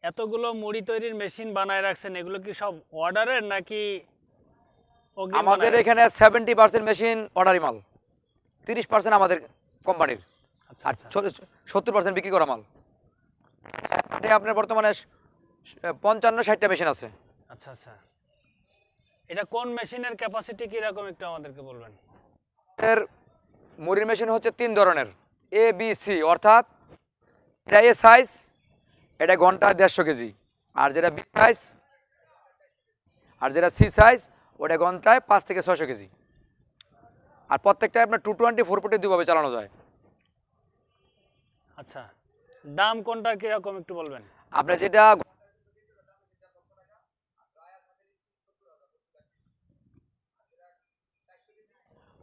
এতগুলো মুড়ি তৈরির মেশিন বানায় রাখছেন, এগুলো কি সব অর্ডারের নাকি আমাদের এখানে 70% মেশিন অর্ডারি মাল, 30% আমাদের কোম্পানির, আর 70% বিক্রি করা মাল। আপনার বর্তমানে 55-60টা মেশিন আছে। আচ্ছা আচ্ছা, এটা কোন মেশিনের ক্যাপাসিটি কিরকম একটু আমাদেরকে বলবেন? এর মুড়ির মেশিন হচ্ছে 3 ধরনের, এ বি সি, অর্থাৎ এটা এ সাইজ, এটা ঘন্টায় 150 কেজি, আর যেটা বি সাইজ আর যেটা সি সাইজ ওটা ঘন্টায় 5 থেকে 600 কেজি। আর প্রত্যেকটা আপনার 220 440 দুইভাবে চালানো যায়। আচ্ছা, দাম কোনটার কিরকম একটু বলবেন? আপনার যেটা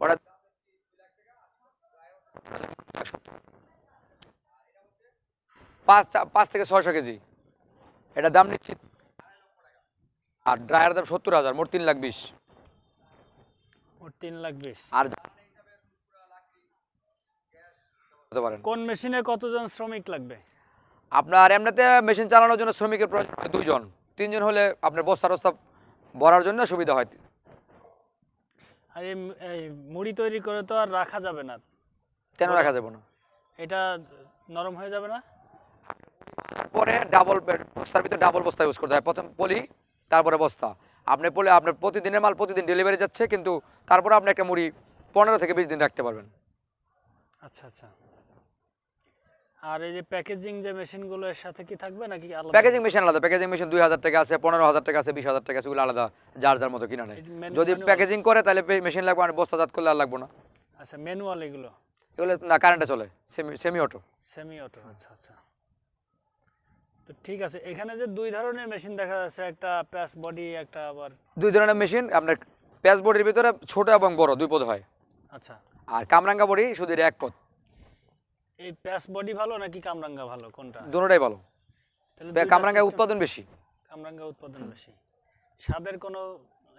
ওটা 5 থেকে 600 কেজি, এটা দাম নিচ্ছি। আর ড্রায়ার দাম 70,000, মোট 3,20,000। মোট 3,20,000। আর কোন মেশিনে কতজন শ্রমিক লাগবে? আপনার এমনিতে মেশিন চালানোর জন্য শ্রমিকের প্রয়োজন 2 জন, 3 জন হলে আপনার বস্তা টস্তা ভরার জন্য সুবিধা হয়। আর এই মুড়ি তৈরি করে তো আর রাখা যাবে না। কেন রাখা যাবে না? এটা নরম হয়ে যাবে না? পরে ডাবল বস্তার ভিতরে ডাবল বস্তা ইউজ করতে হয়, প্রথম পলি তারপরে বস্তা। আপনি পলি আপনার প্রতিদিনের মাল প্রতিদিন ডেলিভারি যাচ্ছে, কিন্তু তারপরে আপনি একটা মুড়ি 15 থেকে 20 দিন রাখতে পারবেন। আচ্ছা আচ্ছা, আর এই যে প্যাকেজিং যে মেশিনগুলো এর সাথে কি থাকবে নাকি আলাদা? প্যাকেজিং মেশিন আলাদা, প্যাকেজিং মেশিন 2,000 টাকা আছে, 15,000 টাকা আছে, 20,000 টাকা আছে, এগুলো আলাদা, যার যার মতো কিনা নেই। যদি প্যাকেজিং করে তাহলে মেশিন লাগবে, আর বস্তাজাত করলে আর লাগবে না। আচ্ছা, ম্যানুয়াল এগুলো? এগুলো না, কারেন্টে চলে, সেমি অটো। সেমি অটো, আচ্ছা আচ্ছা। তো ঠিক আছে, এখানে যে 2 ধরনের মেশিন দেখা যাচ্ছে, একটা প্যাস বডি, একটা আবার 2 ধরনের মেশিন। আপনার প্যাচ বডির ভিতরে ছোট এবং বড় 2 পদ হয়। আচ্ছা, আর কামরাঙ্গা বডি শুধু এক পদ। এই প্যাস বডি ভালো নাকি কামরাঙ্গা ভালো, কোনটা? দুটোটাই ভালো। কামরাঙ্গা উৎপাদন বেশি। কামরাঙ্গা উৎপাদন বেশি। স্বাদের কোনো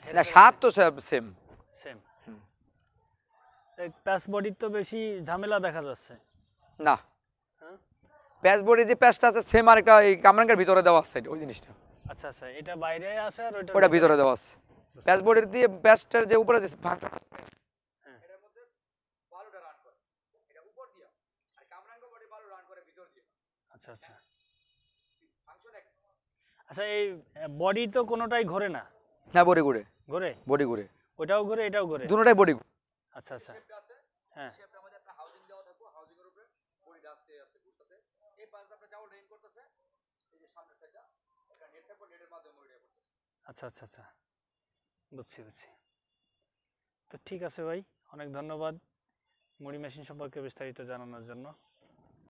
না, স্বাদ তো সেম সেম। এই প্যাস বডির তো বেশি ঝামেলা দেখা যাচ্ছে না। প্যাচ বডি যে প্যাচটা আছে সেম, আর একটা এই কামরাঙ্গার ভিতরে দেওয়া আছে ওই জিনিসটা। আচ্ছা আচ্ছা, এটা বাইরে আছে আর ওটা ভিতরে দেওয়া আছে। প্যাচ বডির দিয়ে প্যাচটার যে উপরে যে ভাগটা, এটার মধ্যে বালুটা রান করে, এটা উপর দিয়া, আর কামরাঙ্গা বডি বালু রান করে ভিতর দিয়া। আচ্ছা আচ্ছা আচ্ছা, এই বডি তো কোনোটাই ঘোরে না? হ্যাঁ, বডি ঘুরে। ঘোরে? বডি ঘুরে, ওটাও ঘোরে এটাও ঘোরে? দুটোটাই বডি ঘুরে। আচ্ছা আচ্ছা, হ্যাঁ। শেপটার মধ্যে একটা হাউজিং দেওয়া থাকবে, হাউজিং এর উপরে বডিটা আস্তে আস্তে ঘুরতেছে। এই পাশে আপনি চাউল ড্রেন করতেছে, এই যে সামনের সাইডটা একটা নেট থাকবে, নেটের মাধ্যমে বডিটা করতেছে। আচ্ছা আচ্ছা আচ্ছা, বুঝছি বুঝছি। তো ঠিক আছে ভাই, অনেক ধন্যবাদ মুড়ি মেশিন সম্পর্কে বিস্তারিত জানানোর জন্য।